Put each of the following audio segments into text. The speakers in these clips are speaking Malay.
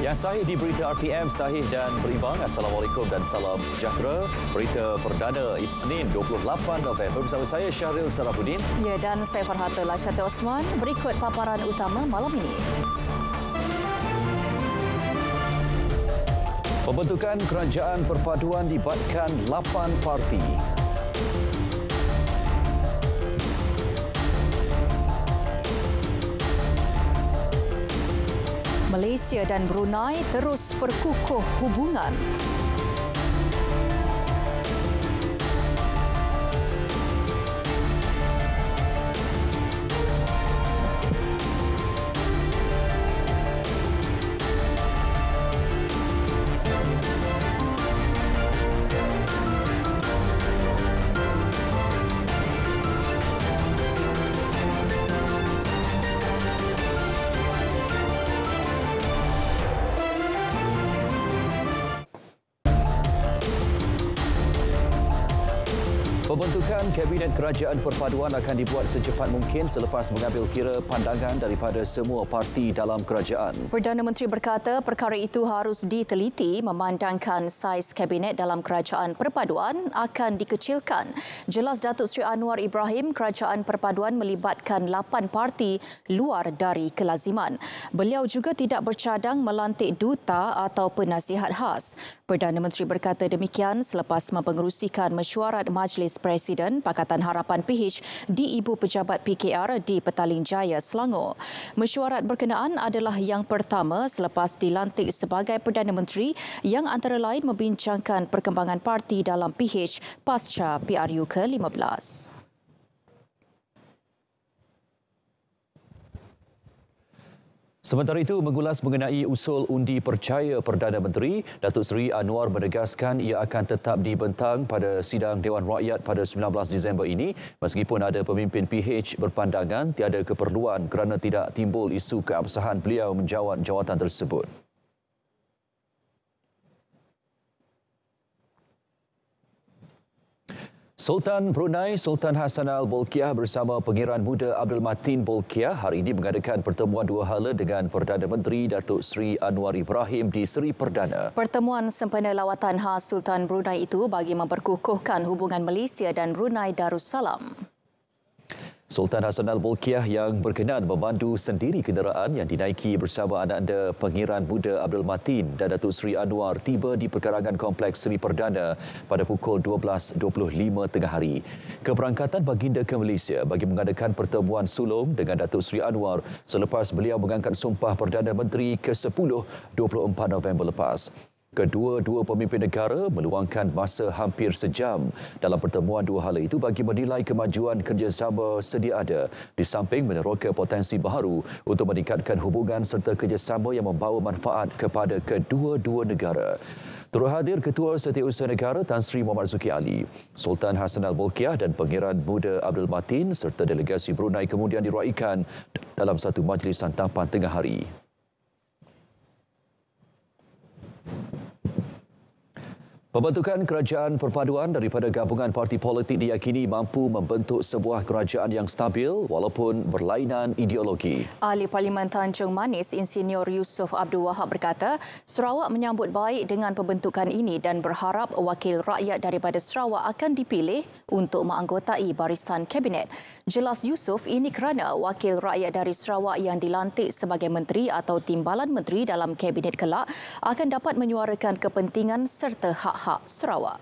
Yang sahih di berita RTM, sahih dan berimbang. Assalamualaikum dan salam sejahtera. Berita perdana Isnin 28 November bersama saya Syahril Sarafuddin. Ya, dan saya Farhata Lasyati Osman. Berikut paparan utama malam ini. Pembentukan kerajaan perpaduan libatkan 8 parti. Malaysia dan Brunei terus perkukuh hubungan. Pembentukan Kabinet Kerajaan Perpaduan akan dibuat secepat mungkin selepas mengambil kira pandangan daripada semua parti dalam kerajaan. Perdana Menteri berkata perkara itu harus diteliti memandangkan saiz Kabinet dalam Kerajaan Perpaduan akan dikecilkan. Jelas Datuk Seri Anwar Ibrahim, Kerajaan Perpaduan melibatkan 8 parti luar dari kelaziman. Beliau juga tidak bercadang melantik duta atau penasihat khas. Perdana Menteri berkata demikian selepas mempengerusikan mesyuarat Majlis Presiden Pakatan Harapan PH di Ibu Pejabat PKR di Petaling Jaya, Selangor. Mesyuarat berkenaan adalah yang pertama selepas dilantik sebagai Perdana Menteri yang antara lain membincangkan perkembangan parti dalam PH pasca PRU ke-15. Sementara itu, mengulas mengenai usul undi percaya Perdana Menteri, Datuk Seri Anwar menegaskan ia akan tetap dibentang pada sidang Dewan Rakyat pada 19 Disember ini meskipun ada pemimpin PH berpandangan tiada keperluan kerana tidak timbul isu keabsahan beliau menjawat jawatan tersebut. Sultan Brunei Sultan Hassanal Bolkiah bersama Pangeran Muda Abdul Matin Bolkiah hari ini mengadakan pertemuan dua hala dengan Perdana Menteri Datuk Seri Anwar Ibrahim di Seri Perdana. Pertemuan sempena lawatan khas Sultan Brunei itu bagi memperkukuhkan hubungan Malaysia dan Brunei Darussalam. Sultan Hassanal Bolkiah yang berkenan memandu sendiri kenderaan yang dinaiki bersama anak anda Pangeran Muda Abdul Matin dan Datuk Seri Anwar tiba di perkarangan Kompleks Seri Perdana pada pukul 12.25 tengah hari. Keberangkatan baginda ke Malaysia bagi mengadakan pertemuan sulung dengan Datuk Seri Anwar selepas beliau mengangkat sumpah Perdana Menteri ke-10 24 November lepas. Kedua-dua pemimpin negara meluangkan masa hampir sejam dalam pertemuan dua hala itu bagi menilai kemajuan kerjasama sedia ada di samping meneroka potensi baharu untuk meningkatkan hubungan serta kerjasama yang membawa manfaat kepada kedua-dua negara. Turut hadir Ketua Setiausaha Negara Tan Sri Muhammad Zuki Ali, Sultan Hassanal Bolkiah dan Pangeran Muda Abdul Matin serta delegasi Brunei kemudian diraikan dalam satu majlis santapan tengah hari. Pembentukan kerajaan perpaduan daripada gabungan parti politik diyakini mampu membentuk sebuah kerajaan yang stabil walaupun berlainan ideologi. Ahli Parlimen Tanjung Manis, Insinyur Yusof Abdul Wahab berkata, Sarawak menyambut baik dengan pembentukan ini dan berharap wakil rakyat daripada Sarawak akan dipilih untuk menganggotai barisan kabinet. Jelas Yusof, ini kerana wakil rakyat dari Sarawak yang dilantik sebagai menteri atau timbalan menteri dalam kabinet kelak akan dapat menyuarakan kepentingan serta hak Sarawak.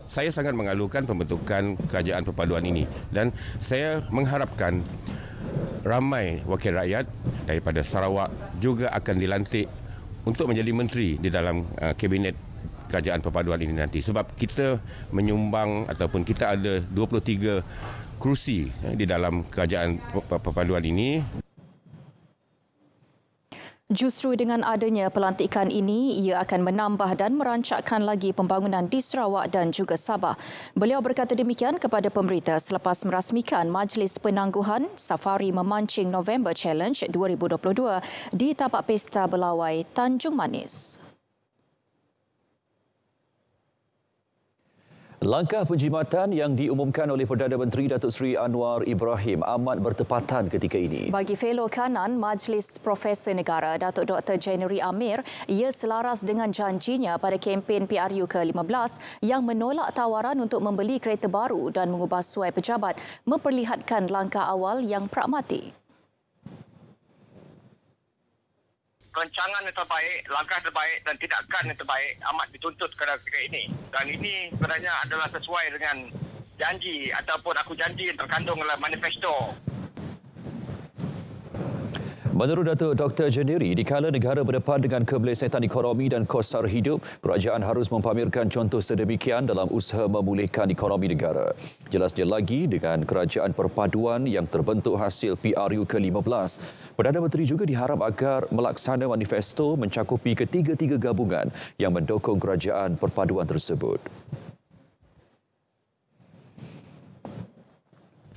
Saya sangat mengalukan pembentukan kerajaan perpaduan ini dan saya mengharapkan ramai wakil rakyat daripada Sarawak juga akan dilantik untuk menjadi menteri di dalam kabinet kerajaan perpaduan ini nanti, sebab kita menyumbang ataupun kita ada 23 kerusi di dalam kerajaan perpaduan ini. Justru dengan adanya pelantikan ini, ia akan menambah dan merancakkan lagi pembangunan di Sarawak dan juga Sabah. Beliau berkata demikian kepada pemberita selepas merasmikan Majlis Penangguhan Safari Memancing November Challenge 2022 di Tapak Pesta Belawai, Tanjung Manis. Langkah penjimatan yang diumumkan oleh Perdana Menteri Datuk Seri Anwar Ibrahim amat bertepatan ketika ini. Bagi fellow kanan Majlis Profesor Negara Datuk Dr. January Amir, ia selaras dengan janjinya pada kempen PRU ke-15 yang menolak tawaran untuk membeli kereta baru dan mengubah suai pejabat, memperlihatkan langkah awal yang pragmatik. Rancangan yang terbaik, langkah terbaik dan tindakan yang terbaik amat dituntut ketika ini. Dan ini sebenarnya adalah sesuai dengan janji ataupun aku janji yang terkandung dalam manifesto. Menurut Datuk Dr. January, dikala negara berdepan dengan kemelesetan ekonomi dan kos sara hidup, kerajaan harus mempamerkan contoh sedemikian dalam usaha memulihkan ekonomi negara. Jelasnya lagi, dengan kerajaan perpaduan yang terbentuk hasil PRU ke-15, Perdana Menteri juga diharap agar melaksana manifesto mencakupi ketiga-tiga gabungan yang mendukung kerajaan perpaduan tersebut.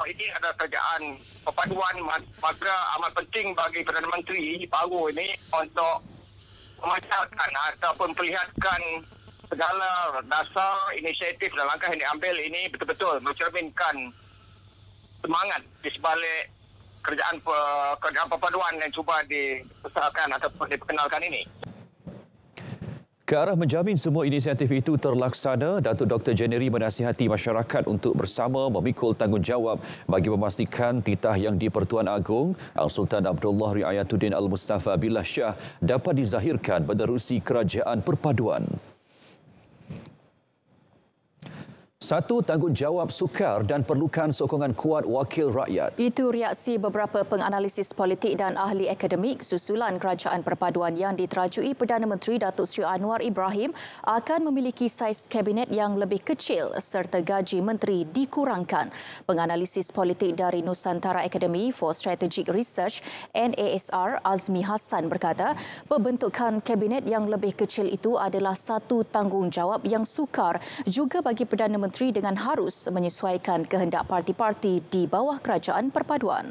Ini adalah kerajaan perpaduan, maka amat penting bagi Perdana Menteri baru ini untuk memasarkan ataupun perlihatkan segala dasar inisiatif dan langkah yang diambil ini betul-betul mencerminkan semangat di sebalik kerajaan perpaduan yang cuba dibesarkan ataupun diperkenalkan ini. Ke arah menjamin semua inisiatif itu terlaksana, Datuk Dr. January menasihati masyarakat untuk bersama memikul tanggungjawab bagi memastikan titah yang di-Pertuan Agong Al-Sultan Abdullah Riayatuddin Al-Mustafa Billah Shah dapat dizahirkan menerusi kerajaan perpaduan. Satu, tanggungjawab sukar dan perlukan sokongan kuat wakil rakyat. Itu reaksi beberapa penganalisis politik dan ahli akademik susulan kerajaan perpaduan yang diterajui Perdana Menteri Datuk Seri Anwar Ibrahim akan memiliki saiz kabinet yang lebih kecil serta gaji menteri dikurangkan. Penganalisis politik dari Nusantara Academy for Strategic Research NASR Azmi Hassan berkata, pembentukan kabinet yang lebih kecil itu adalah satu tanggungjawab yang sukar juga bagi Perdana Menteri dengan harus menyesuaikan kehendak parti-parti di bawah kerajaan perpaduan.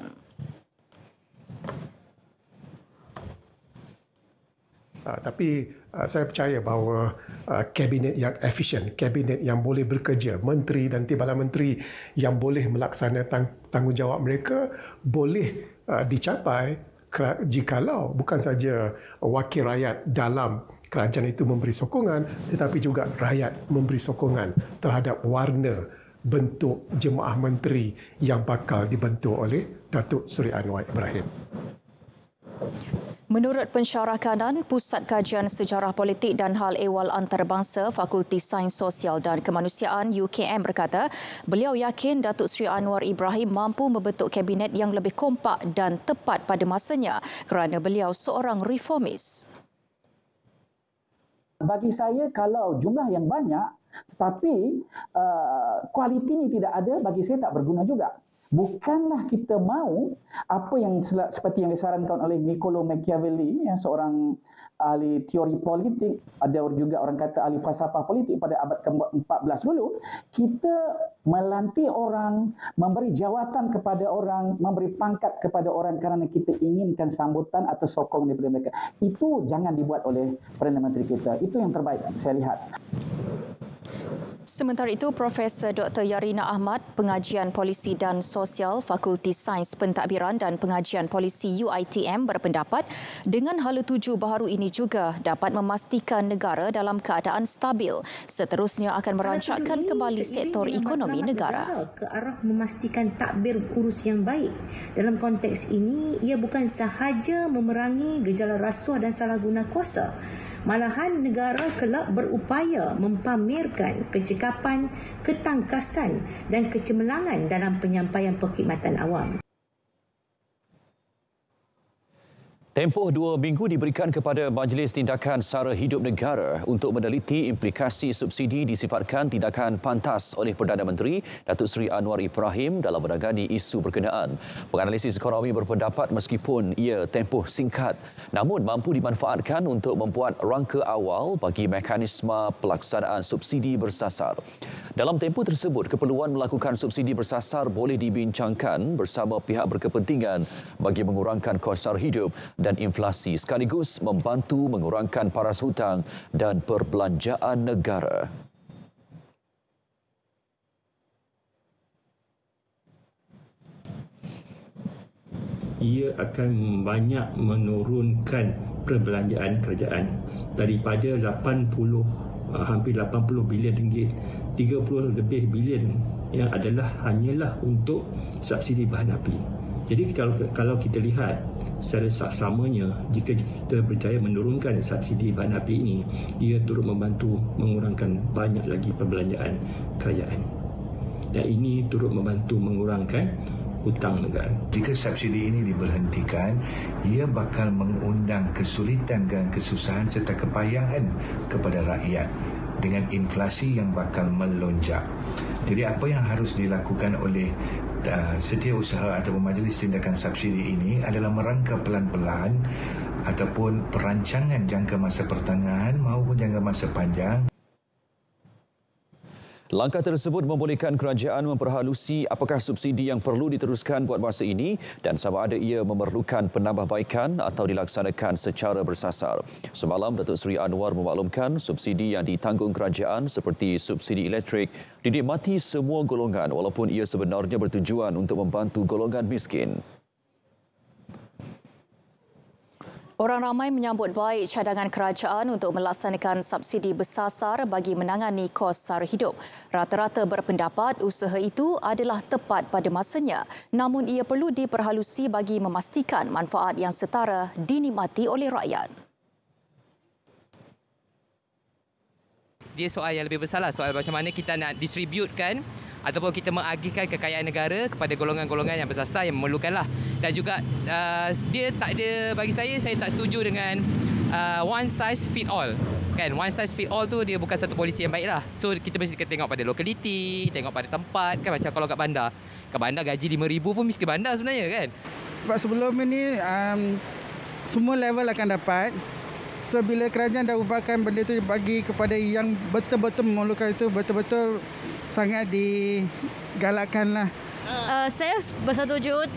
Tapi saya percaya bahawa kabinet yang efisien, kabinet yang boleh bekerja, menteri dan timbalan menteri yang boleh melaksanakan tanggungjawab mereka boleh dicapai jikalau bukan saja wakil rakyat dalam kerajaan itu memberi sokongan, tetapi juga rakyat memberi sokongan terhadap warna bentuk jemaah menteri yang bakal dibentuk oleh Datuk Seri Anwar Ibrahim. Menurut pensyarah kanan, Pusat Kajian Sejarah Politik dan Hal Ehwal Antarabangsa Fakulti Sains Sosial dan Kemanusiaan UKM berkata, beliau yakin Datuk Seri Anwar Ibrahim mampu membentuk kabinet yang lebih kompak dan tepat pada masanya kerana beliau seorang reformis. Bagi saya, kalau jumlah yang banyak tetapi kualiti ini tidak ada, bagi saya tak berguna juga. Bukanlah kita mahu apa yang seperti yang disarankan oleh Niccolo Machiavelli, yang seorang ahli teori politik, ada juga orang kata ahli falsafah politik pada abad ke-14 dulu, kita melantik orang, memberi jawatan kepada orang, memberi pangkat kepada orang kerana kita inginkan sambutan atau sokong daripada mereka. Itu jangan dibuat oleh Perdana Menteri kita. Itu yang terbaik saya lihat. Sementara itu, Profesor Dr. Yarina Ahmad, Pengajian Polisi dan Sosial Fakulti Sains Pentadbiran dan Pengajian Polisi UiTM berpendapat dengan hala tuju baharu ini juga dapat memastikan negara dalam keadaan stabil. Seterusnya akan merancangkan kembali sektor ekonomi negara. Ke arah memastikan takbir urus yang baik. Dalam konteks ini, ia bukan sahaja memerangi gejala rasuah dan salah guna kuasa. Malahan negara kelak berupaya mempamerkan kecekapan, ketangkasan dan kecemerlangan dalam penyampaian perkhidmatan awam. Tempoh 2 minggu diberikan kepada Majlis Tindakan Sara Hidup Negara untuk meneliti implikasi subsidi disifatkan tindakan pantas oleh Perdana Menteri Datuk Seri Anwar Ibrahim dalam menangani isu berkenaan. Penganalisis ekonomi berpendapat meskipun ia tempoh singkat, namun mampu dimanfaatkan untuk membuat rangka awal bagi mekanisme pelaksanaan subsidi bersasar. Dalam tempoh tersebut, keperluan melakukan subsidi bersasar boleh dibincangkan bersama pihak berkepentingan bagi mengurangkan kos sara hidup dan inflasi sekaligus membantu mengurangkan paras hutang dan perbelanjaan negara. ia akan banyak menurunkan perbelanjaan kerajaan daripada hampir 80 bilion ringgit, 30 lebih bilion yang hanyalah untuk subsidi bahan api. Jadi kalau kita lihat secara saksamanya, jika kita berjaya menurunkan subsidi bahan api ini, ia turut membantu mengurangkan banyak lagi perbelanjaan kerajaan. Dan ini turut membantu mengurangkan hutang negara. Jika subsidi ini diberhentikan, ia bakal mengundang kesulitan dan kesusahan serta kepayahan kepada rakyat dengan inflasi yang bakal melonjak. Jadi apa yang harus dilakukan oleh setiausaha ataupun Majlis Tindakan Subsidi ini adalah merangka pelan-pelan ataupun perancangan jangka masa pertengahan maupun jangka masa panjang. Langkah tersebut membolehkan kerajaan memperhalusi apakah subsidi yang perlu diteruskan buat masa ini dan sama ada ia memerlukan penambahbaikan atau dilaksanakan secara bersasar. Semalam, Datuk Seri Anwar memaklumkan subsidi yang ditanggung kerajaan seperti subsidi elektrik dinikmati semua golongan walaupun ia sebenarnya bertujuan untuk membantu golongan miskin. Orang ramai menyambut baik cadangan kerajaan untuk melaksanakan subsidi bersasar bagi menangani kos sara hidup. Rata-rata berpendapat usaha itu adalah tepat pada masanya, namun ia perlu diperhalusi bagi memastikan manfaat yang setara dinikmati oleh rakyat. Dia soal yang lebih besar lah, soal macam mana kita nak distributekan ataupun kita mengagihkan kekayaan negara kepada golongan-golongan yang bersasar yang memerlukanlah. Dan juga dia tak ada, bagi saya tak setuju dengan one size fit all. Kan, one size fit all tu dia bukan satu polisi yang baik lah. So kita mesti tengok pada lokaliti, tengok pada tempat. Kan macam kalau kat bandar gaji RM5,000 pun miskin bandar sebenarnya kan. Sebab sebelum ini semua level akan dapat. So bila kerajaan dah ubahkan benda itu bagi kepada yang betul-betul memerlukan itu, betul-betul sangat digalakkanlah. Saya bersetuju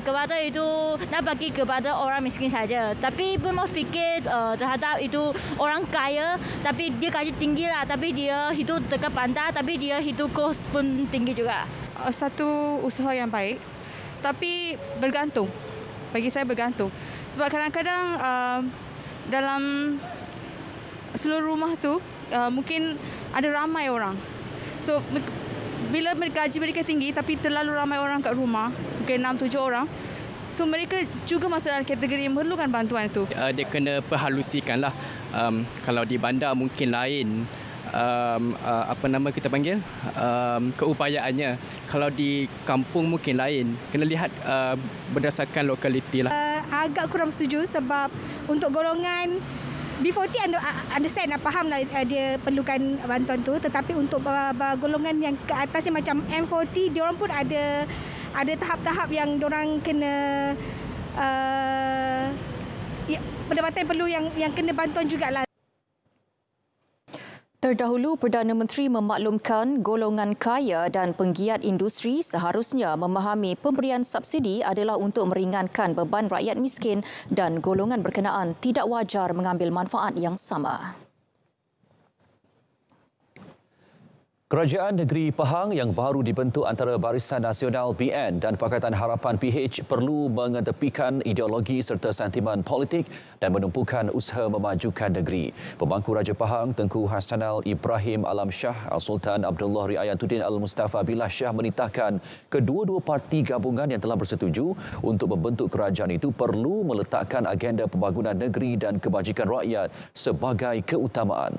kepada itu nak bagi kepada orang miskin saja. Tapi pun mau fikir terhadap itu orang kaya tapi dia gaji tinggi lah, tapi dia hidup dekat bandar tapi dia hidup kos pun tinggi juga. Satu usaha yang baik tapi bergantung. Bagi saya bergantung. Sebab kadang-kadang dalam seluruh rumah tu mungkin ada ramai orang. So bila gaji mereka tinggi tapi terlalu ramai orang kat rumah, mungkin 6-7 orang. So mereka juga masuk dalam kategori yang memerlukan bantuan itu. Dia kena perhalusikanlah. Kalau di bandar mungkin lain kita panggil keupayaannya. Kalau di kampung mungkin lain. Kena lihat berdasarkan lokaliti lah. Agak kurang setuju sebab untuk golongan B40 understand, faham lah dia perlukan bantuan tu, tetapi untuk golongan yang ke atasnya macam M40, diorang pun ada tahap-tahap yang diorang kena pendapatan perlu yang kena bantuan jugalah. Terdahulu, Perdana Menteri memaklumkan golongan kaya dan penggiat industri seharusnya memahami pemberian subsidi adalah untuk meringankan beban rakyat miskin dan golongan berkenaan tidak wajar mengambil manfaat yang sama. Kerajaan Negeri Pahang yang baru dibentuk antara Barisan Nasional BN dan Pakatan Harapan PH perlu mengetepikan ideologi serta sentimen politik dan menumpukan usaha memajukan negeri. Pemangku Raja Pahang Tengku Hassanal Ibrahim Alam Shah Al-Sultan Abdullah Riayatuddin Al-Mustafa Billah Shah menitahkan kedua-dua parti gabungan yang telah bersetuju untuk membentuk kerajaan itu perlu meletakkan agenda pembangunan negeri dan kebajikan rakyat sebagai keutamaan.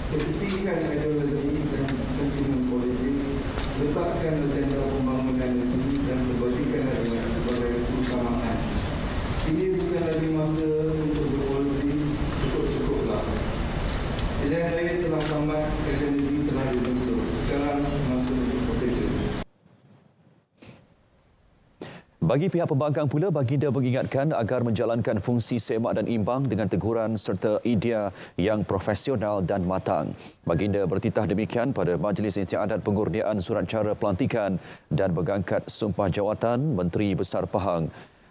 Ketepikan ideologi dan sentimen politik, letakkan agenda pembangunan negeri dan kebajikan rakyat sebagai keutamaan. Ini bukan lagi masa untuk berpolitik, cukup-cukuplah. Pilihan raya telah tamat, kerajaan negeri telah dibentuk. Sekarang masa untuk bekerja. Bagi pihak pembangkang pula, baginda mengingatkan agar menjalankan fungsi semak dan imbang dengan teguran serta idea yang profesional dan matang. Baginda bertitah demikian pada Majlis Istiadat Pengurniaan Surat Cara Pelantikan dan Berangkat Sumpah Jawatan Menteri Besar Pahang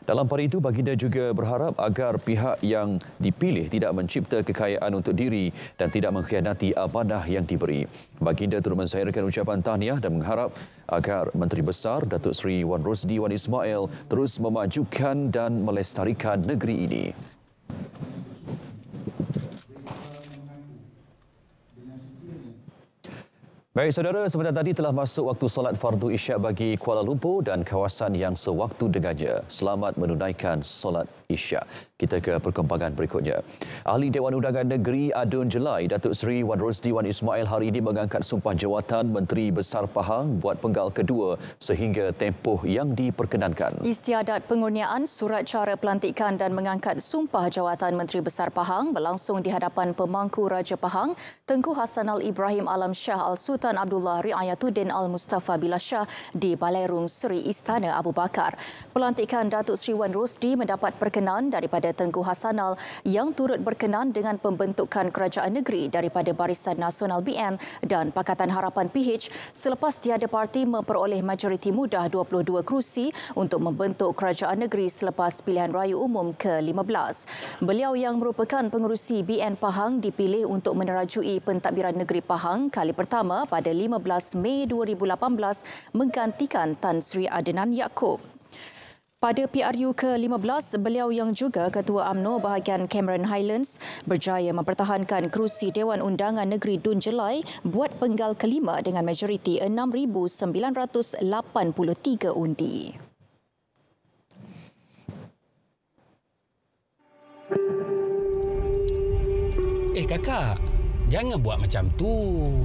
Dalam pada itu, baginda juga berharap agar pihak yang dipilih tidak mencipta kekayaan untuk diri dan tidak mengkhianati amanah yang diberi. Baginda turut menzahirkan ucapan tahniah dan mengharap agar Menteri Besar Datuk Seri Wan Rosdi Wan Ismail terus memajukan dan melestarikan negeri ini. Baik saudara, sebentar tadi telah masuk waktu solat fardu isyak bagi Kuala Lumpur dan kawasan yang sewaktu dengannya. Selamat menunaikan solat isyak. Kita ke perkembangan berikutnya. Ahli Dewan Undangan Negeri Adun Jelai, Datuk Seri Wan Rosdi Wan Ismail hari ini mengangkat sumpah jawatan Menteri Besar Pahang buat penggal kedua sehingga tempoh yang diperkenankan. Istiadat pengurniaan surat cara pelantikan dan mengangkat sumpah jawatan Menteri Besar Pahang berlangsung di hadapan Pemangku Raja Pahang, Tengku Hassanal Ibrahim Alam Shah Al-Sultan Abdullah Riayatuddin Al-Mustafa Billah Shah di Balairung Seri Istana Abu Bakar. Pelantikan Datuk Seri Wan Rosdi mendapat perkenan daripada Tengku Hassanal yang turut berkenan dengan pembentukan kerajaan negeri daripada Barisan Nasional BN dan Pakatan Harapan PH selepas tiada parti memperoleh majoriti mudah 22 kerusi untuk membentuk kerajaan negeri selepas pilihan raya umum ke-15. Beliau yang merupakan pengerusi BN Pahang dipilih untuk menerajui pentadbiran negeri Pahang kali pertama pada 15 Mei 2018 menggantikan Tan Sri Adnan Yaakob. Pada PRU ke-15, beliau yang juga Ketua UMNO bahagian Cameron Highlands berjaya mempertahankan kerusi Dewan Undangan Negeri Dun Jelai buat penggal kelima dengan majoriti 6,983 undi. Kakak, jangan buat macam tu.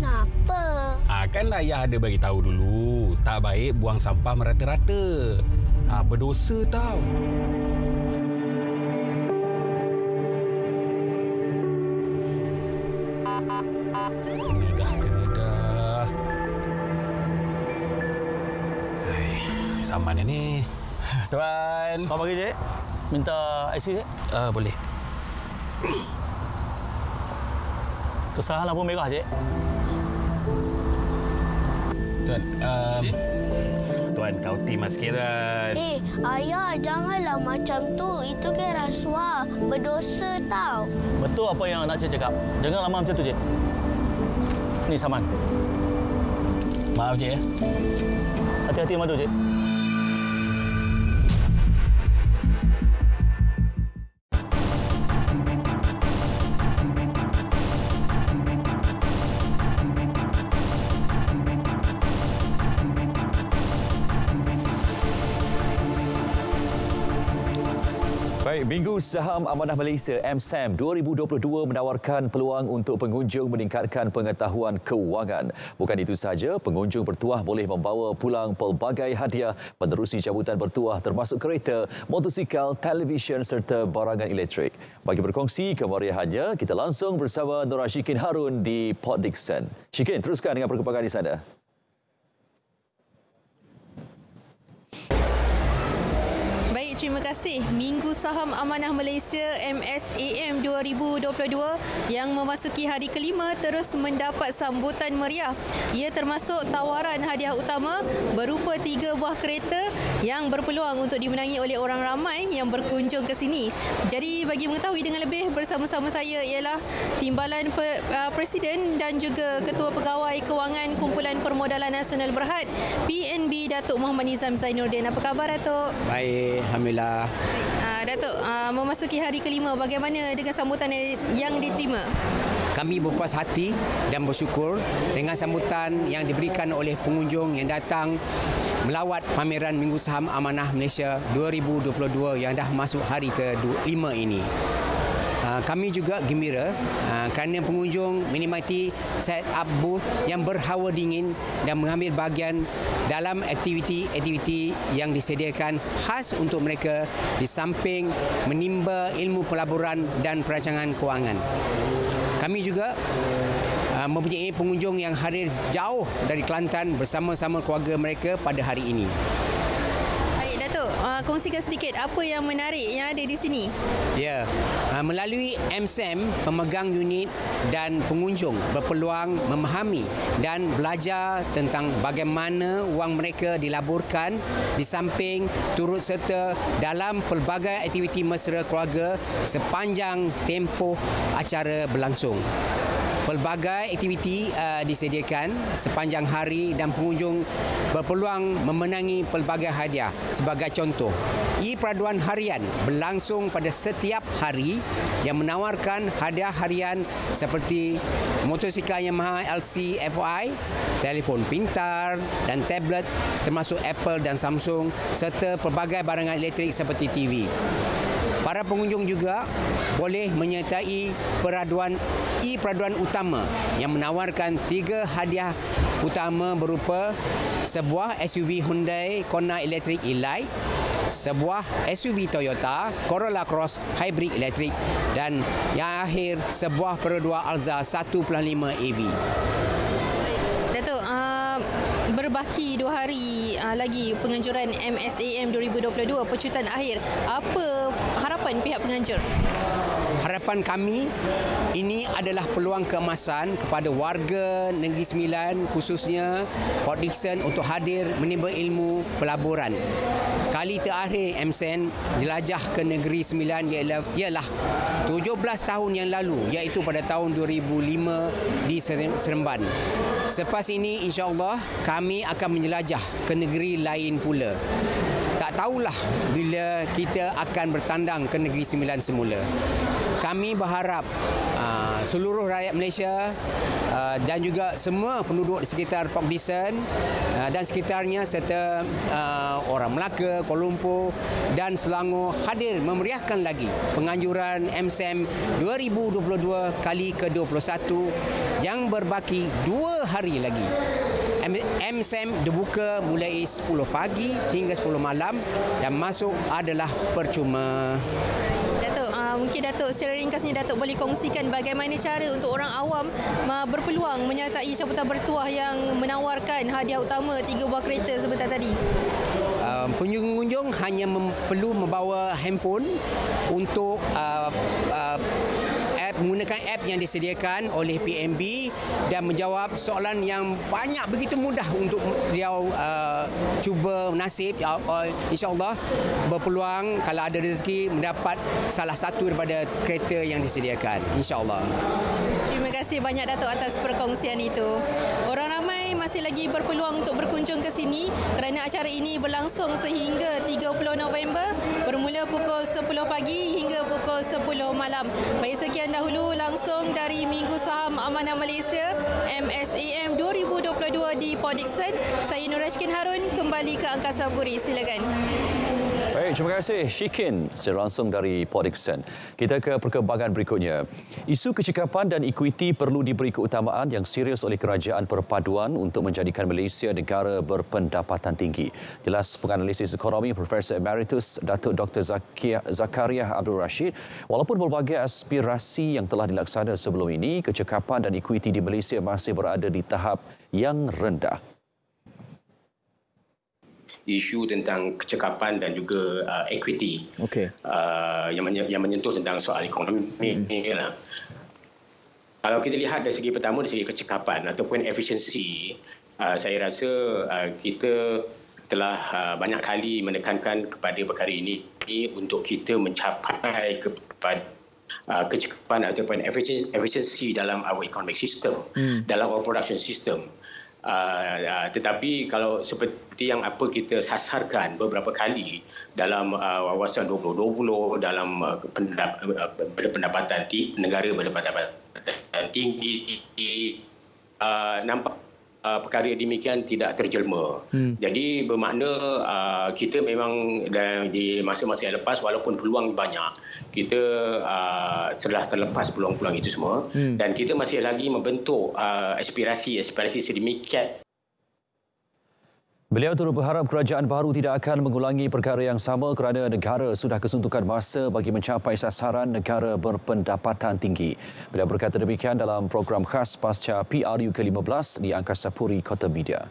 Kenapa? Kan ayah ada bagi tahu dulu, tak baik buang sampah merata-rata. Berdosa tau. Kena dah. Saman ni. Tuan. Apa bagi, Cik? Minta IC, Cik? Boleh. Kesalahan lampu merah, Cik. Tuan, Tuan, kau timah sikit, Tuan. Ayah, janganlah macam tu. Itu kan rasuah. Berdosa tau. Betul apa yang nak Cik cakap. Jangan lama macam tu, Cik. Ni saman. Maaf, Cik. Hati-hati madu, Cik. Baik, Minggu Saham Amanah Malaysia MSAM 2022 menawarkan peluang untuk pengunjung meningkatkan pengetahuan kewangan. Bukan itu sahaja, pengunjung bertuah boleh membawa pulang pelbagai hadiah menerusi jabatan bertuah termasuk kereta, motosikal, televisyen serta barangan elektrik. Bagi berkongsi kemeriahannya, kita langsung bersama Nora Shikin Harun di Port Dickson. Shikin, teruskan dengan perkembangan di sana. Terima kasih. Minggu Saham Amanah Malaysia MSAM 2022 yang memasuki hari kelima terus mendapat sambutan meriah. Ia termasuk tawaran hadiah utama berupa 3 buah kereta yang berpeluang untuk dimenangi oleh orang ramai yang berkunjung ke sini. Jadi bagi mengetahui dengan lebih, bersama-sama saya ialah Timbalan Presiden dan juga Ketua Pegawai Kewangan Kumpulan Permodalan Nasional Berhad PNB Datuk Muhammad Nizam Zainuddin. Apa khabar, Datuk? Baik, alhamdulillah. Datuk, memasuki hari kelima, bagaimana dengan sambutan yang diterima? Kami berpuas hati dan bersyukur dengan sambutan yang diberikan oleh pengunjung yang datang melawat pameran Minggu Saham Amanah Malaysia 2022 yang dah masuk hari ke-5 ini. Kami juga gembira kerana pengunjung menikmati set up booth yang berhawa dingin dan mengambil bahagian dalam aktiviti-aktiviti yang disediakan khas untuk mereka di samping menimba ilmu pelaburan dan perancangan kewangan. Kami juga mempunyai pengunjung yang hadir jauh dari Kelantan bersama-sama keluarga mereka pada hari ini. Baik, Datuk. kongsikan sedikit apa yang menarik yang ada di sini. Ya, melalui MSEM, pemegang unit dan pengunjung berpeluang memahami dan belajar tentang bagaimana wang mereka dilaburkan di samping turut serta dalam pelbagai aktiviti mesra keluarga sepanjang tempoh acara berlangsung. Pelbagai aktiviti disediakan sepanjang hari dan pengunjung berpeluang memenangi pelbagai hadiah. Sebagai contoh, e-peraduan harian berlangsung pada setiap hari yang menawarkan hadiah harian seperti motosikal Yamaha LC FI, telefon pintar dan tablet termasuk Apple dan Samsung serta pelbagai barangan elektrik seperti TV. Para pengunjung juga boleh menyertai e-peraduan utama yang menawarkan 3 hadiah utama berupa sebuah SUV Hyundai Kona Electric E-Lite, sebuah SUV Toyota Corolla Cross Hybrid Electric dan yang akhir sebuah Perodua Alza 1.5 EV. Datuk, berbaki 2 hari lagi penganjuran MSAM 2022 pecutan akhir. Apa harapan pihak penganjur? Harapan kami ini adalah peluang keemasan kepada warga Negeri Sembilan khususnya Port Dickson untuk hadir menimba ilmu pelaburan. Kali terakhir MSN jelajah ke Negeri Sembilan ialah 17 tahun yang lalu, iaitu pada tahun 2005 di Seremban. Selepas ini insya-Allah kami akan menjelajah ke negeri lain pula. Tak tahulah bila kita akan bertandang ke Negeri Sembilan semula. Kami berharap seluruh rakyat Malaysia dan juga semua penduduk di sekitar Port Dickson dan sekitarnya serta orang Melaka, Kuala Lumpur dan Selangor hadir memeriahkan lagi penganjuran MSAM 2022 kali ke-21 yang berbaki 2 hari lagi. MSAM dibuka mulai 10 pagi hingga 10 malam dan masuk adalah percuma. Datuk, mungkin Datuk secara ringkasnya Datuk boleh kongsikan bagaimana cara untuk orang awam berpeluang menyertai cabutan bertuah yang menawarkan hadiah utama 3 buah kereta sebentar tadi. Pengunjung hanya perlu membawa handphone untuk menggunakan app yang disediakan oleh PNB dan menjawab soalan yang banyak begitu mudah untuk dia cuba nasib. InsyaAllah berpeluang kalau ada rezeki mendapat salah satu daripada kereta yang disediakan. InsyaAllah. Terima kasih banyak Datuk atas perkongsian itu. Orang ramai masih lagi berpeluang untuk berkunjung ke sini kerana acara ini berlangsung sehingga 30 November bermula pukul 10 pagi hingga pukul 10 malam. Baik, sekian dahulu langsung dari Minggu Saham Amanah Malaysia MSAM 2022 di Port Dickson. Saya Nur Rashkin Harun kembali ke Angkasa Puri. Silakan. Baik, terima kasih Shikin langsung dari Port Dickson. Kita ke perkembangan berikutnya. Isu kecekapan dan ekuiti perlu diberi keutamaan yang serius oleh kerajaan perpaduan untuk menjadikan Malaysia negara berpendapatan tinggi. Jelas penganalisis ekonomi Profesor Emeritus Datuk Dr. Zakaria Abdul Rashid, walaupun berbagai aspirasi yang telah dilaksana sebelum ini, kecekapan dan ekuiti di Malaysia masih berada di tahap yang rendah. Isu tentang kecekapan dan juga equity yang menyentuh tentang soal ekonomi ni lah. Kalau kita lihat dari segi pertama, dari segi kecekapan ataupun efisiensi, saya rasa kita telah banyak kali menekankan kepada perkara ini untuk kita mencapai kepada kecekapan ataupun efisiensi dalam our economic system, dalam our production system. Tetapi kalau seperti yang apa kita sasarkan beberapa kali dalam wawasan 2020 dalam pendapatan negara berpendapatan tinggi, nampak perkara demikian tidak terjelma. Jadi bermakna kita memang di masa-masa yang lepas walaupun peluang banyak, kita telah terlepas peluang-peluang itu semua dan kita masih lagi membentuk aspirasi sedemikian. Beliau turut berharap kerajaan baru tidak akan mengulangi perkara yang sama kerana negara sudah kesuntukan masa bagi mencapai sasaran negara berpendapatan tinggi. Beliau berkata demikian dalam program khas pasca PRU ke-15 di Angkasa Puri Kota Media.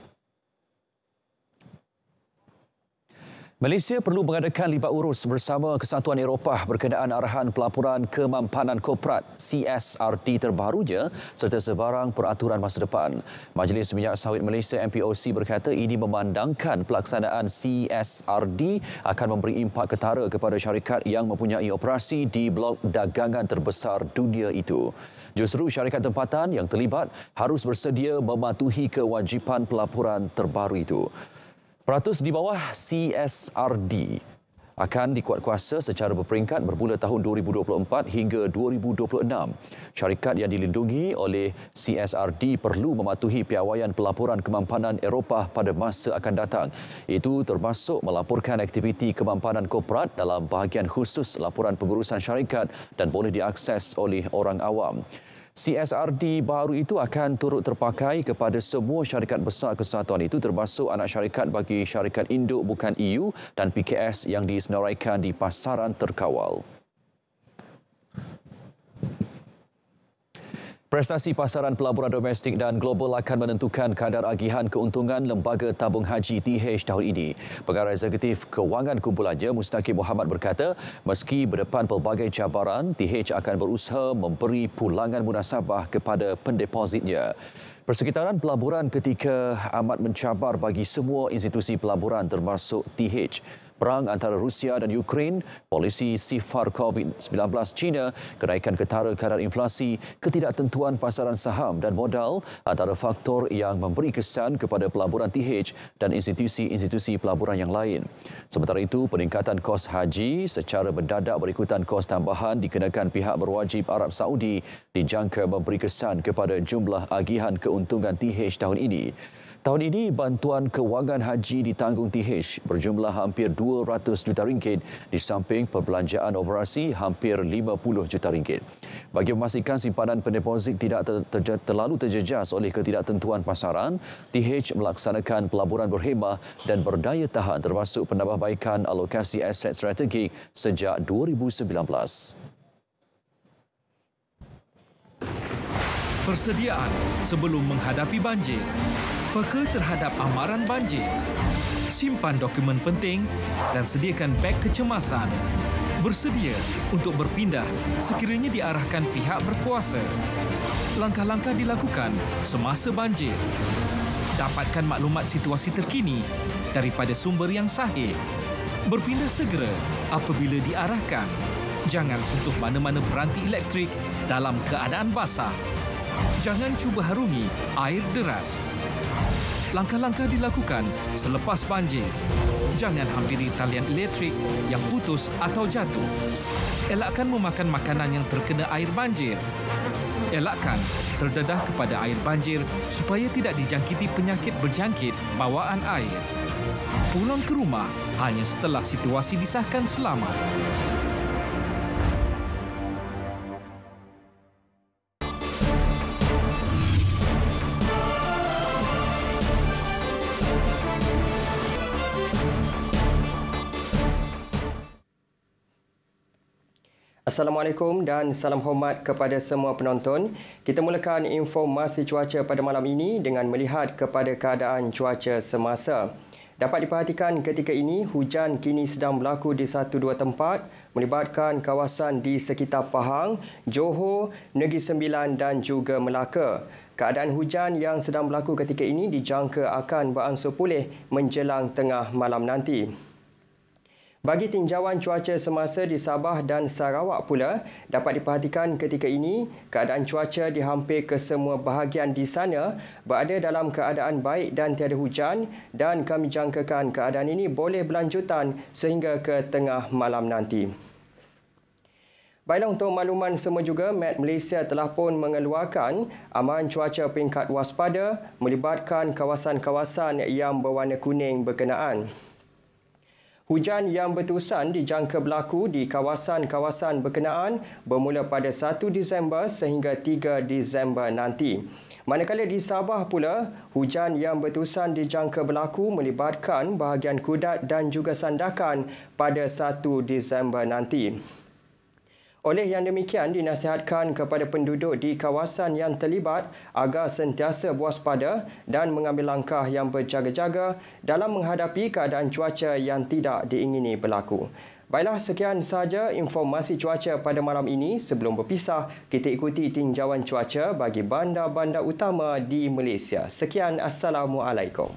Malaysia perlu mengadakan libat urus bersama Kesatuan Eropah berkenaan arahan pelaporan kemampanan korporat CSRD terbarunya serta sebarang peraturan masa depan. Majlis Minyak Sawit Malaysia MPOC berkata ini memandangkan pelaksanaan CSRD akan memberi impak ketara kepada syarikat yang mempunyai operasi di blok dagangan terbesar dunia itu. Justru syarikat tempatan yang terlibat harus bersedia mematuhi kewajipan pelaporan terbaru itu. Peratus di bawah CSRD akan dikuatkuasa secara berperingkat bermula tahun 2024 hingga 2026. Syarikat yang dilindungi oleh CSRD perlu mematuhi piawaian pelaporan kemampanan Eropah pada masa akan datang. Itu termasuk melaporkan aktiviti kemampanan korporat dalam bahagian khusus laporan pengurusan syarikat dan boleh diakses oleh orang awam. CSRD baru itu akan turut terpakai kepada semua syarikat besar kesatuan itu termasuk anak syarikat bagi syarikat induk bukan EU dan PKS yang disenaraikan di pasaran terkawal. Prestasi pasaran pelaburan domestik dan global akan menentukan kadar agihan keuntungan Lembaga Tabung Haji TH tahun ini. Pengarah Eksekutif Kewangan Kumpulannya Mustaqim Mohamad berkata, meski berdepan pelbagai cabaran, TH akan berusaha memberi pulangan munasabah kepada pendepositnya. Persekitaran pelaburan ketika amat mencabar bagi semua institusi pelaburan termasuk TH. Perang antara Rusia dan Ukraine, polisi sifar COVID-19 China, kenaikan ketara kadar inflasi, ketidaktentuan pasaran saham dan modal antara faktor yang memberi kesan kepada pelaburan TH dan institusi-institusi pelaburan yang lain. Sementara itu, peningkatan kos haji secara mendadak berikutan kos tambahan dikenakan pihak berwajib Arab Saudi dijangka memberi kesan kepada jumlah agihan keuntungan TH tahun ini. Tahun ini, bantuan kewangan haji ditanggung TH berjumlah hampir 200 juta ringgit di samping perbelanjaan operasi hampir 50 juta ringgit. Bagi memastikan simpanan pendeposit tidak terlalu terjejas oleh ketidaktentuan pasaran, TH melaksanakan pelaburan berhemah dan berdaya tahan termasuk penambahbaikan alokasi aset strategik sejak 2019. Persediaan sebelum menghadapi banjir. Peka terhadap amaran banjir. Simpan dokumen penting dan sediakan beg kecemasan. Bersedia untuk berpindah sekiranya diarahkan pihak berkuasa. Langkah-langkah dilakukan semasa banjir. Dapatkan maklumat situasi terkini daripada sumber yang sahih. Berpindah segera apabila diarahkan. Jangan sentuh mana-mana peranti elektrik dalam keadaan basah. Jangan cuba harungi air deras. Langkah-langkah dilakukan selepas banjir. Jangan hampiri talian elektrik yang putus atau jatuh. Elakkan memakan makanan yang terkena air banjir. Elakkan terdedah kepada air banjir supaya tidak dijangkiti penyakit berjangkit bawaan air. Pulang ke rumah hanya setelah situasi disahkan selamat. Assalamualaikum dan salam hormat kepada semua penonton. Kita mulakan informasi cuaca pada malam ini dengan melihat kepada keadaan cuaca semasa. Dapat diperhatikan ketika ini, hujan kini sedang berlaku di 1-2 tempat melibatkan kawasan di sekitar Pahang, Johor, Negeri Sembilan dan juga Melaka. Keadaan hujan yang sedang berlaku ketika ini dijangka akan berangsur pulih menjelang tengah malam nanti. Bagi tinjauan cuaca semasa di Sabah dan Sarawak pula, dapat diperhatikan ketika ini, keadaan cuaca di hampir kesemua bahagian di sana berada dalam keadaan baik dan tiada hujan dan kami jangkakan keadaan ini boleh berlanjutan sehingga ke tengah malam nanti. Baiklah, untuk makluman semua juga, Met Malaysia telah pun mengeluarkan amaran cuaca peringkat waspada melibatkan kawasan-kawasan yang berwarna kuning berkenaan. Hujan yang berterusan dijangka berlaku di kawasan-kawasan berkenaan bermula pada 1 Disember sehingga 3 Disember nanti. Manakala di Sabah pula, hujan yang berterusan dijangka berlaku melibatkan bahagian Kudat dan juga Sandakan pada 1 Disember nanti. Oleh yang demikian, dinasihatkan kepada penduduk di kawasan yang terlibat agar sentiasa waspada dan mengambil langkah yang berjaga-jaga dalam menghadapi keadaan cuaca yang tidak diingini berlaku. Baiklah, sekian sahaja informasi cuaca pada malam ini. Sebelum berpisah, kita ikuti tinjauan cuaca bagi bandar-bandar utama di Malaysia. Sekian, Assalamualaikum.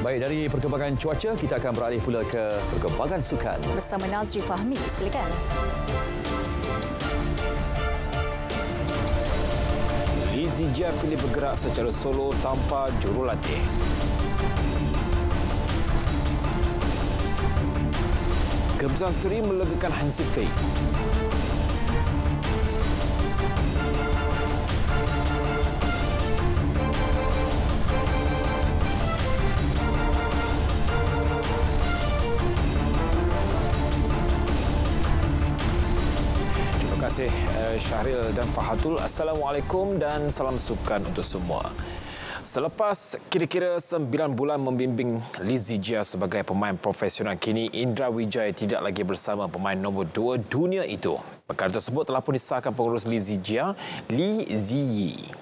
Baik, dari perkembangan cuaca, kita akan beralih pula ke perkembangan sukan. Bersama Nazri Fahmi, silakan. Lizzie Jia pilih bergerak secara solo tanpa jurulatih. Keputusan Seri melegakan Hansi Fei. Terima kasih Syahril dan Fahatul. Assalamualaikum dan salam sukan untuk semua. Selepas kira-kira 9 bulan membimbing Lizzie Jia sebagai pemain profesional, kini Indra Wijaya tidak lagi bersama pemain nombor 2 dunia itu. Perkara tersebut telah pun disahkan pengurus Lizzie Jia, Li Ziyi.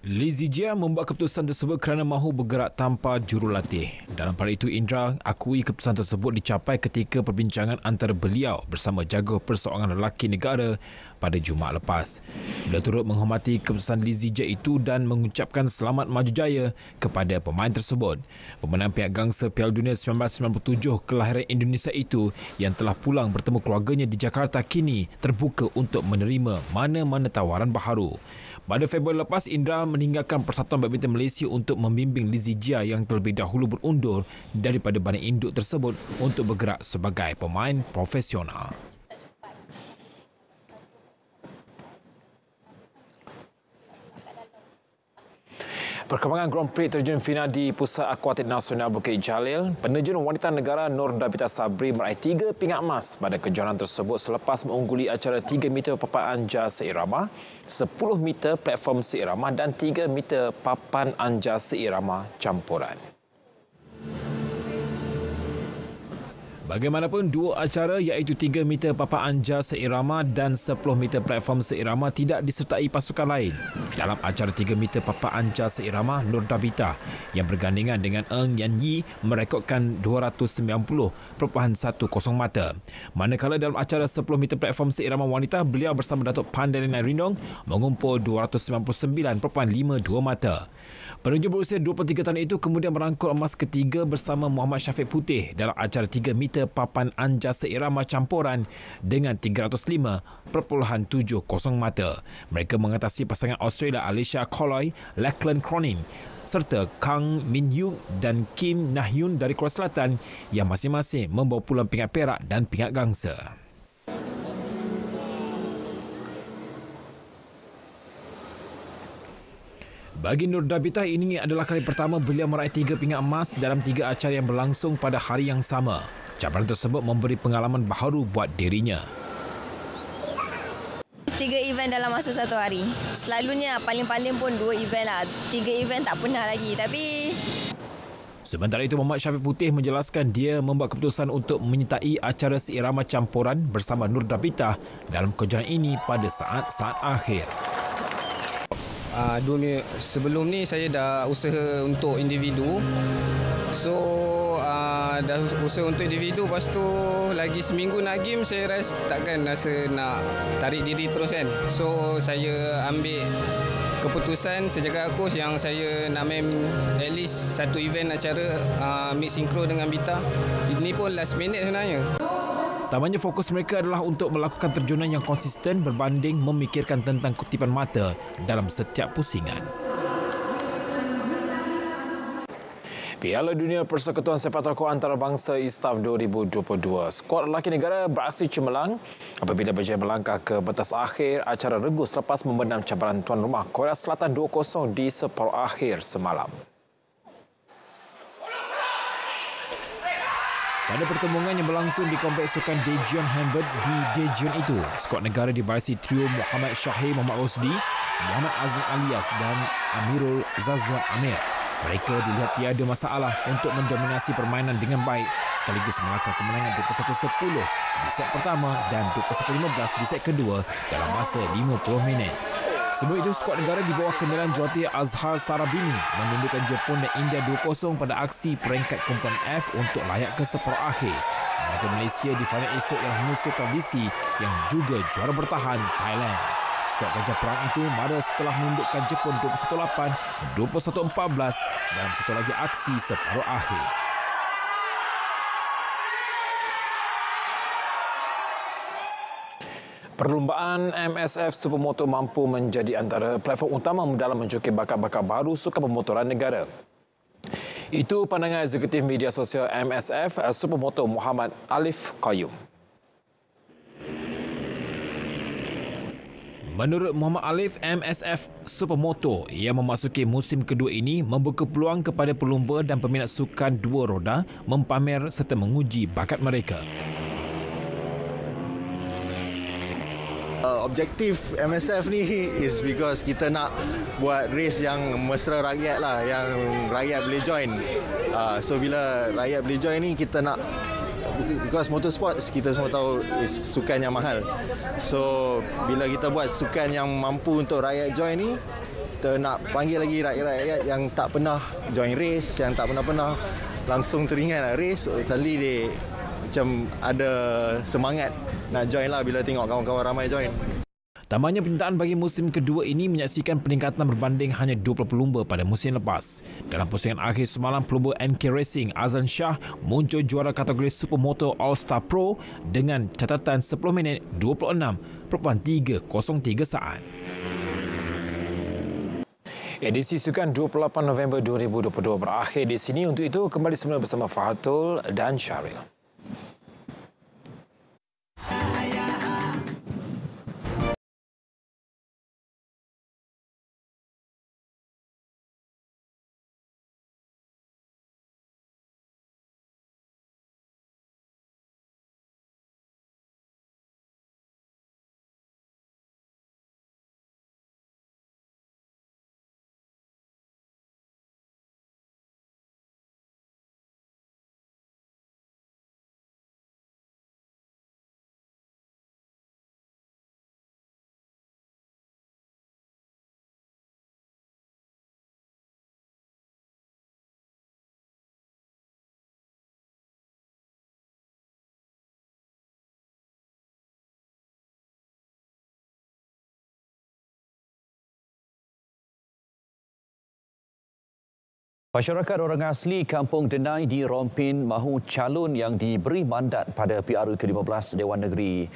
Lizzie Jia membuat keputusan tersebut kerana mahu bergerak tanpa jurulatih. Dalam pada itu, Indra akui keputusan tersebut dicapai ketika perbincangan antara beliau bersama jago perseorangan lelaki negara pada Jumaat lepas. Beliau turut menghormati keputusan Lizzie Jia itu dan mengucapkan selamat maju jaya kepada pemain tersebut. Pemenang piala gangsa Piala Dunia 1997 kelahiran Indonesia itu yang telah pulang bertemu keluarganya di Jakarta kini terbuka untuk menerima mana-mana tawaran baharu. Pada Februari lepas, Indra meninggalkan Persatuan Badminton Malaysia untuk membimbing Lizzie Jia yang terlebih dahulu berundur daripada badan induk tersebut untuk bergerak sebagai pemain profesional. Perkembangan Grand Prix terjun final di Pusat Akuatik Nasional Bukit Jalil, penerjun wanita negara Nur Dabita Sabri meraih 3 pingat emas pada kejohanan tersebut selepas mengungguli acara 3 meter papan anja seirama, 10 meter platform seirama dan 3 meter papan anja seirama campuran. Bagaimanapun, dua acara iaitu 3 meter papan anja seirama dan 10 meter platform seirama tidak disertai pasukan lain. Dalam acara 3 meter papan anja seirama, Nur Dabita yang bergandingan dengan Eng Yan Yi merekodkan 290.10 mata. Manakala dalam acara 10 meter platform seirama wanita, beliau bersama Datuk Pan Delina Rindong mengumpul 299.52 mata. Penunjuk berusia 23 tahun itu kemudian merangkul emas ketiga bersama Muhammad Syafiq Putih dalam acara 3 meter papan anja seirama campuran dengan 305.70 mata. Mereka mengatasi pasangan Australia Alicia Colloy, Lachlan Cronin serta Kang Min Hyuk dan Kim Nah Yun dari Korea Selatan yang masing-masing membawa pulang pingat perak dan pingat gangsa. Bagi Nur Dabita, ini adalah kali pertama beliau meraih 3 pingat emas dalam 3 acara yang berlangsung pada hari yang sama. Cabaran tersebut memberi pengalaman baharu buat dirinya. 3 event dalam masa satu hari. Selalunya paling-paling pun 2 event lah. 3 event tak pernah lagi. Tapi sementara itu, Muhammad Syafiq Putih menjelaskan dia membuat keputusan untuk menyertai acara seirama campuran bersama Nur Dabita dalam kejuaraan ini pada saat-saat akhir. Sebelum ni saya dah usaha untuk individu. So dah usaha untuk individu, lepas tu lagi seminggu nak game, saya takkan rasa nak tarik diri terus kan. So saya ambil keputusan, saya cakap coach yang saya nak main at least satu event acara mix synchro dengan Bita. Ini pun last minute sebenarnya. Tambahnya, fokus mereka adalah untuk melakukan terjunan yang konsisten berbanding memikirkan tentang kutipan mata dalam setiap pusingan. Piala Dunia Persekutuan Sepak Takraw Antarabangsa ISTAF 2022. Skuad lelaki negara beraksi cemerlang apabila berjaya melangkah ke batas akhir acara regu selepas membenam cabaran tuan rumah Korea Selatan 2-0 di separuh akhir semalam. Pada pertembungan yang berlangsung di kompleks sukan Daejeon Hamburg di Daejeon itu, skuad negara dibarisi trio Muhammad Syahir Muhammad Rosdi, Muhammad Azlan Alias dan Amirul Zazwan Amir. Mereka dilihat tiada masalah untuk mendominasi permainan dengan baik sekaligus melangkah kemenangan 21-10 di set pertama dan 21-15 di set kedua dalam masa 50 minit. Sebelum itu, skuad negara di bawah kenderaan jurulatih Azhar Sarabini menundukkan Jepun dan India 2-0 pada aksi peringkat kumpulan F untuk layak ke separuh akhir. Mata Malaysia di final esok ialah musuh tradisi yang juga juara bertahan Thailand. Skuad Gajah Perang itu marah setelah menundukkan Jepun 21-8, 21-14 dalam satu lagi aksi separuh akhir. Perlumbaan MSF Supermoto mampu menjadi antara platform utama dalam menjoki bakat-bakat baru sukan pemotoran negara. Itu pandangan Eksekutif Media Sosial MSF Supermoto Muhammad Alif Qayyum. Menurut Muhammad Alif, MSF Supermoto yang memasuki musim kedua ini membuka peluang kepada pelumba dan peminat sukan dua roda mempamer serta menguji bakat mereka. Objektif MSF ni is because kita nak buat race yang mesra rakyat lah, yang rakyat boleh join. So bila rakyat boleh join ni, kita nak, because motorsport kita semua tahu is sukan yang mahal. So bila kita buat sukan yang mampu untuk rakyat join ni, kita nak panggil lagi rakyat-rakyat yang tak pernah join race, yang tak pernah langsung teringat race, suddenly dia macam ada semangat nak join lah bila tengok kawan-kawan ramai join. Tambahnya, penyertaan bagi musim kedua ini menyaksikan peningkatan berbanding hanya 20 pelumba pada musim lepas. Dalam pusingan akhir semalam, pelumba MK Racing Azlan Shah muncul juara kategori Supermoto All-Star Pro dengan catatan 10 minit 26.303 saat. Edisi Sukan 28 November 2022 berakhir di sini. Untuk itu, kembali semula bersama Fahatul dan Syaril. Masyarakat orang asli Kampung Denai di Rompin mahu calon yang diberi mandat pada PRU ke-15 Dewan Negeri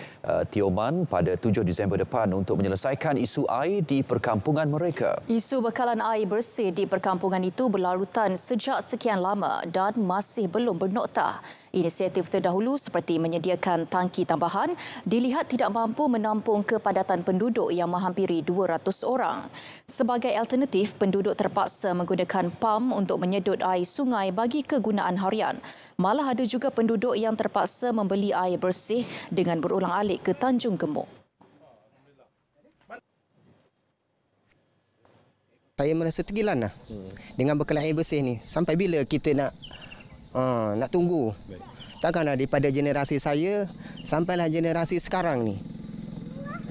Tioman pada 7 Disember depan untuk menyelesaikan isu air di perkampungan mereka. Isu bekalan air bersih di perkampungan itu berlarutan sejak sekian lama dan masih belum bernoktah. Inisiatif terdahulu seperti menyediakan tangki tambahan dilihat tidak mampu menampung kepadatan penduduk yang menghampiri 200 orang. Sebagai alternatif, penduduk terpaksa menggunakan pam untuk menyedut air sungai bagi kegunaan harian. Malah ada juga penduduk yang terpaksa membeli air bersih dengan berulang-alik ke Tanjung Gemuk. Saya merasa tergilan lah dengan bekalan air bersih ni. Sampai bila kita nak tunggu? Takkanlah daripada generasi saya sampailah generasi sekarang ni.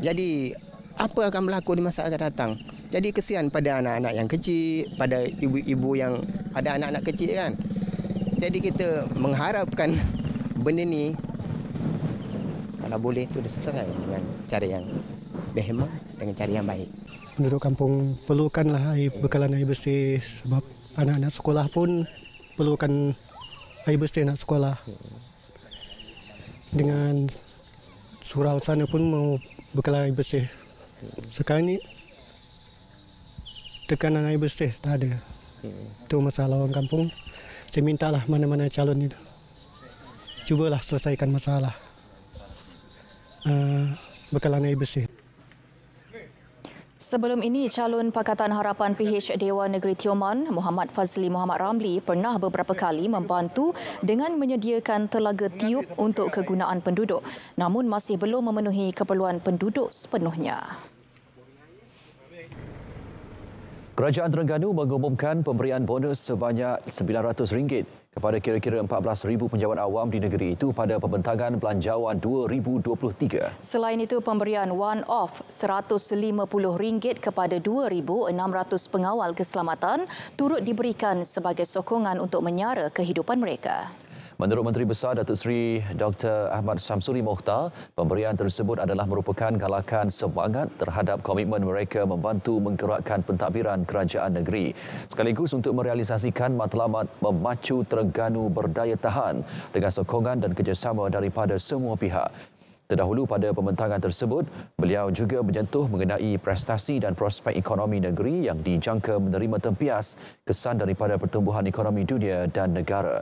Jadi apa akan berlaku di masa akan datang? Jadi kesian pada anak-anak yang kecil, pada ibu-ibu yang ada anak-anak kecil kan. Jadi kita mengharapkan benda ni kalau boleh tu diselesaikan dengan cara yang berhemah, dengan cara yang baik. Penduduk kampung perlukanlah bekalan air bersih sebab anak-anak sekolah pun perlukan air bersih nak sekolah. Dengan surau sana pun mau bekalan air bersih. Sekarang ni tekanan air bersih tak ada. Itu masalah orang kampung. Saya mintalah mana-mana calon itu. Cubalah selesaikan masalah bekalan air bersih. Sebelum ini, calon Pakatan Harapan PH Dewan Negeri Tioman, Muhammad Fazli Muhammad Ramli pernah beberapa kali membantu dengan menyediakan telaga tiup untuk kegunaan penduduk, namun masih belum memenuhi keperluan penduduk sepenuhnya. Kerajaan Terengganu mengumumkan pemberian bonus sebanyak RM900 kepada kira-kira 14,000 penjawat awam di negeri itu pada pembentangan Belanjawan 2023. Selain itu, pemberian one-off RM150 kepada 2,600 pengawal keselamatan turut diberikan sebagai sokongan untuk menyara kehidupan mereka. Menurut Menteri Besar Datuk Seri Dr. Ahmad Syamsuri Mokhtar, pemberian tersebut adalah merupakan galakan semangat terhadap komitmen mereka membantu menggerakkan pentadbiran kerajaan negeri, sekaligus untuk merealisasikan matlamat memacu Terengganu berdaya tahan dengan sokongan dan kerjasama daripada semua pihak. Terdahulu pada pembentangan tersebut, beliau juga menyentuh mengenai prestasi dan prospek ekonomi negeri yang dijangka menerima tempias kesan daripada pertumbuhan ekonomi dunia dan negara.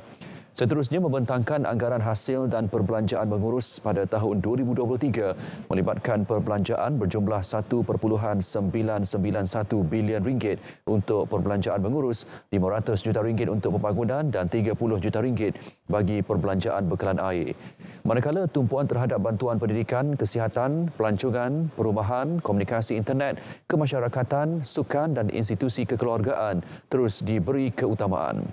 Seterusnya, membentangkan anggaran hasil dan perbelanjaan mengurus pada tahun 2023 melibatkan perbelanjaan berjumlah RM1.991 bilion untuk perbelanjaan mengurus, RM500 juta untuk pembangunan dan RM30 juta bagi perbelanjaan bekalan air. Manakala tumpuan terhadap bantuan pendidikan, kesihatan, pelancongan, perumahan, komunikasi internet, kemasyarakatan, sukan dan institusi kekeluargaan terus diberi keutamaan.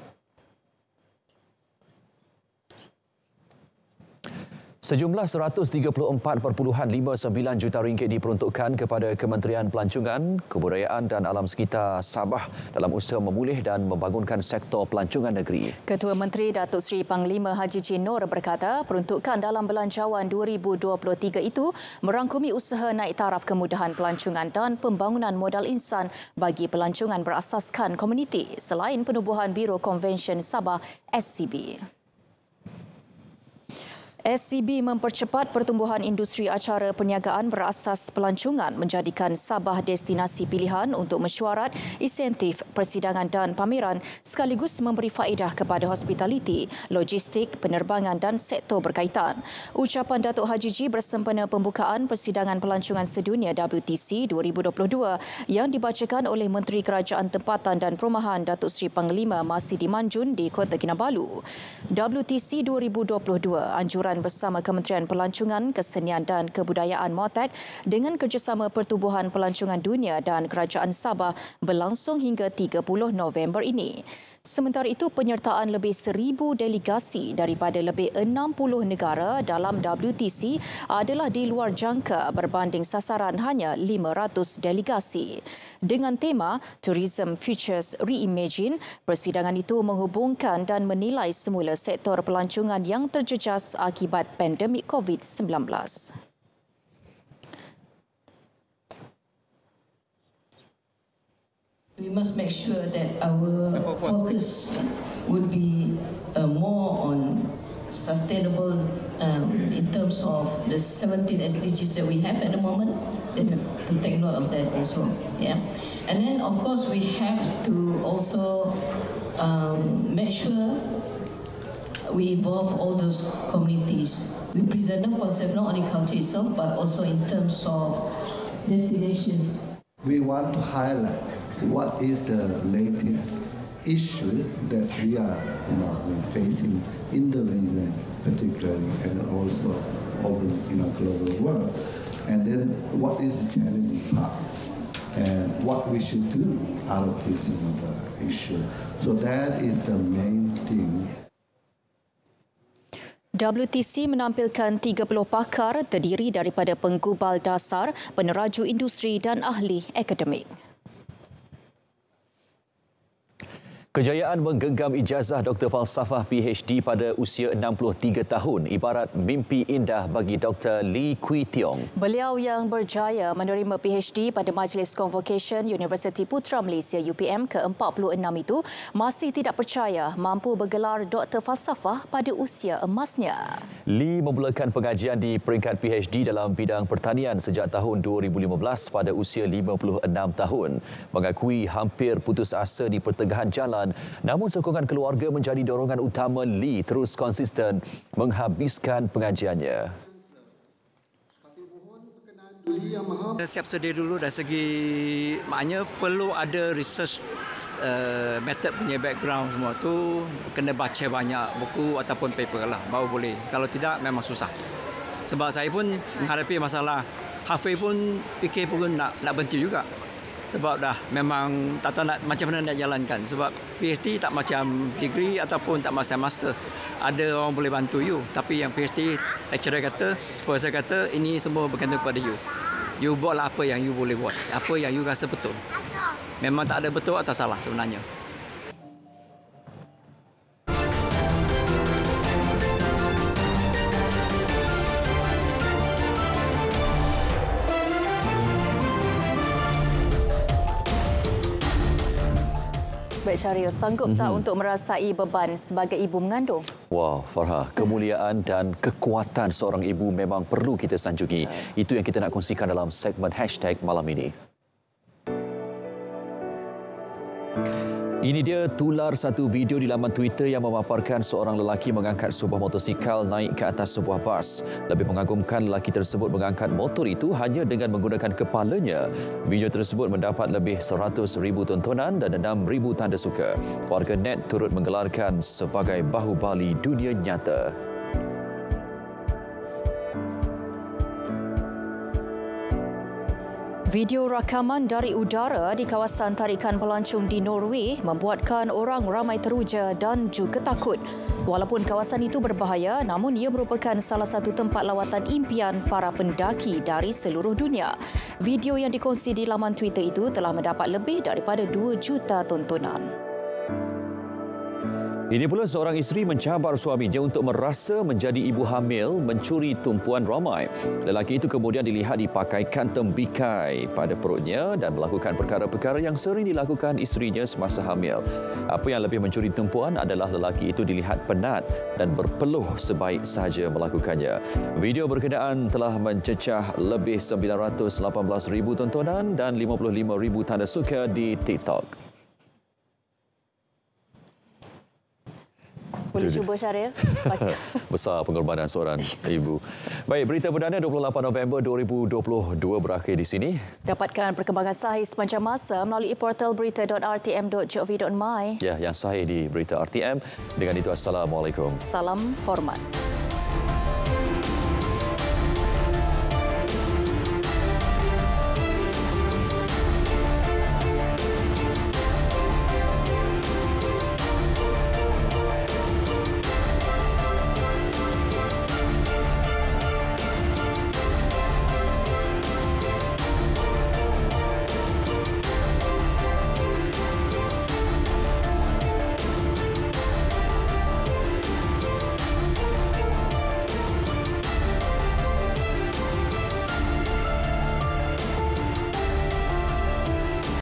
Sejumlah RM134.59 juta diperuntukkan kepada Kementerian Pelancongan, Kebudayaan dan Alam Sekitar Sabah dalam usaha memulih dan membangunkan sektor pelancongan negeri. Ketua Menteri Datuk Seri Panglima Haji Chin Noor berkata peruntukan dalam Belanjawan 2023 itu merangkumi usaha naik taraf kemudahan pelancongan dan pembangunan modal insan bagi pelancongan berasaskan komuniti selain penubuhan Biro Konvensyen Sabah SCB. SCB mempercepat pertumbuhan industri acara perniagaan berasas pelancongan menjadikan Sabah destinasi pilihan untuk mesyuarat, insentif, persidangan dan pameran sekaligus memberi faedah kepada hospitaliti, logistik, penerbangan dan sektor berkaitan. Ucapan Datuk Haji G bersempena pembukaan Persidangan Pelancongan Sedunia WTC 2022 yang dibacakan oleh Menteri Kerajaan Tempatan dan Perumahan Datuk Seri Panglima Masidi Manjun di Kota Kinabalu. WTC 2022 anjuran bersama Kementerian Pelancongan, Kesenian dan Kebudayaan MOTEK dengan kerjasama Pertubuhan Pelancongan Dunia dan Kerajaan Sabah berlangsung hingga 30 November ini. Sementara itu, penyertaan lebih 1,000 delegasi daripada lebih 60 negara dalam WTC adalah di luar jangka berbanding sasaran hanya 500 delegasi. Dengan tema Tourism Futures Reimagine, persidangan itu menghubungkan dan menilai semula sektor pelancongan yang terjejas akibat pandemik COVID-19. We must make sure that our focus would be more on sustainable in terms of the 17 SDGs that we have at the moment. Then to take note of that also, yeah. And then of course we have to also make sure we involve all those communities. We present the concept not only culture itself but also in terms of destinations. We want to highlight what is the latest issue that we are facing in the region particularly and also over in a global world, and then what is the challenging part, and what we should do out of this issue. So that is the main thing. WTC menampilkan 30 pakar terdiri daripada penggubal dasar, peneraju industri dan ahli akademik. Kejayaan menggenggam ijazah Doktor Falsafah PhD pada usia 63 tahun ibarat mimpi indah bagi Dr. Lee Kwee Tiong. Beliau yang berjaya menerima PhD pada Majlis Convocation Universiti Putra Malaysia UPM ke-46 itu masih tidak percaya mampu bergelar Doktor Falsafah pada usia emasnya. Lee memulakan pengajian di peringkat PhD dalam bidang pertanian sejak tahun 2015 pada usia 56 tahun. Mengakui hampir putus asa di pertengahan jalan, namun sokongan keluarga menjadi dorongan utama Lee terus konsisten menghabiskan pengajiannya. Siap sedia dulu dari segi maknanya perlu ada research method punya background semua tu, kena baca banyak buku ataupun paper lah baru boleh. Kalau tidak memang susah. Sebab saya pun menghadapi masalah halfway pun fikir pun nak berhenti juga. Sebab dah memang tak tahu nak, macam mana nak jalankan. Sebab PhD tak macam degree ataupun tak macam master. Ada orang boleh bantu you. Tapi yang PhD, lecturer kata, supervisor kata, ini semua bergantung kepada you. You buatlah apa yang you boleh buat. Apa yang you rasa betul. Memang tak ada betul atau salah sebenarnya. Baik Syaril, sanggup tak untuk merasai beban sebagai ibu mengandung? Wah, Farha, kemuliaan dan kekuatan seorang ibu memang perlu kita sanjungi. Itu yang kita nak kongsikan dalam segmen hashtag malam ini. Ini dia tular satu video di laman Twitter yang memaparkan seorang lelaki mengangkat sebuah motosikal naik ke atas sebuah bas. Lebih mengagumkan, lelaki tersebut mengangkat motor itu hanya dengan menggunakan kepalanya. Video tersebut mendapat lebih 100,000 tontonan dan 6,000 tanda suka. Warga net turut menggelarkan sebagai bahubali dunia nyata. Video rakaman dari udara di kawasan tarikan pelancong di Norway membuatkan orang ramai teruja dan juga takut. Walaupun kawasan itu berbahaya, namun ia merupakan salah satu tempat lawatan impian para pendaki dari seluruh dunia. Video yang dikongsi di laman Twitter itu telah mendapat lebih daripada 2 juta tontonan. Ini pula seorang isteri mencabar suaminya untuk merasa menjadi ibu hamil mencuri tumpuan ramai. Lelaki itu kemudian dilihat dipakaikan tembikai pada perutnya dan melakukan perkara-perkara yang sering dilakukan isterinya semasa hamil. Apa yang lebih mencuri tumpuan adalah lelaki itu dilihat penat dan berpeluh sebaik sahaja melakukannya. Video berkenaan telah mencecah lebih 918,000 tontonan dan 55,000 tanda suka di TikTok. Boleh cuba Syaril. Besar pengorbanan seorang ibu. Baik, berita perdana 28 November 2022 berakhir di sini. Dapatkan perkembangan sahih sepanjang masa melalui portal berita.rtm.gov.my. Ya, yang sahih di Berita RTM. Dengan itu, Assalamualaikum. Salam hormat.